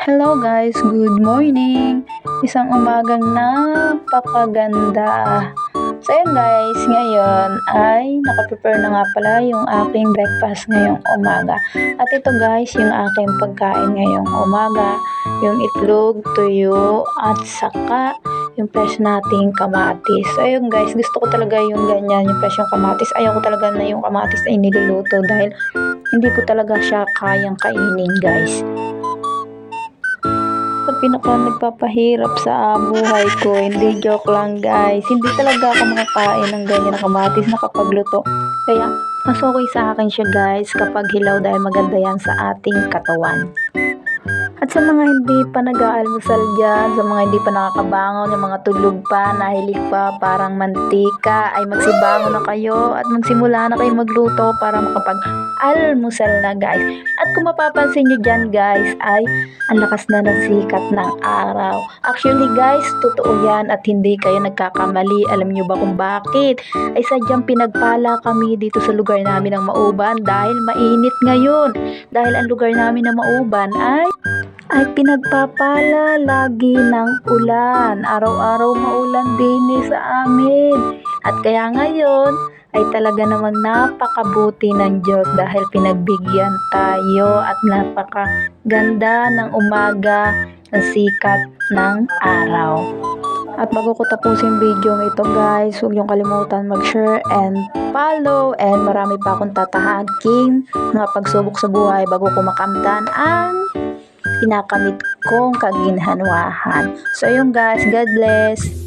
Hello guys, good morning! Isang umagang napakaganda. So yun guys, ngayon ay nakaprepare na nga pala yung aking breakfast ngayong umaga. At ito guys, yung aking pagkain ngayong umaga, yung itlog, tuyo, at saka yung fresh nating kamatis. So ayun guys, gusto ko talaga yung ganyan, yung fresh yung kamatis. Ayaw ko talaga na yung kamatis ay niluluto dahil hindi ko talaga siya kayang kainin guys. Sa pinaka nagpapahirap sa buhay ko, hindi joke lang guys, hindi talaga ako makakain ng ganyan na kamatis na kapag luto. Kaya mas okay sa akin siya guys kapag hilaw dahil maganda yan sa ating katawan. At sa mga hindi pa nag-aalmusal dyan, sa mga hindi pa nakakabangon, yung mga tulog pa, nahilig pa, parang mantika, ay magsibangon na kayo at magsimula na kayo magluto para makapag-almusal na guys. At kung mapapansin nyo dyan guys, ay ang lakas na ng sikat ng araw. Actually guys, totoo yan at hindi kayo nagkakamali. Alam nyo ba kung bakit? Ay sadyang pinagpala kami dito sa lugar namin ng Mauban dahil mainit ngayon. Dahil ang lugar namin ng Mauban ay pinagpapala lagi ng ulan. Araw-araw maulan din sa amin. At kaya ngayon ay talaga namang napakabuti ng Diyos dahil pinagbigyan tayo at napakaganda ng umaga ng sikat ng araw. At bago ko tapusin video ito guys, huwag niyong kalimutan mag-share and follow, and marami pa akong tatahaking mga pagsubok sa buhay bago ko makamtan ang pinakamit kong kaginhawahan. So yun guys, God bless!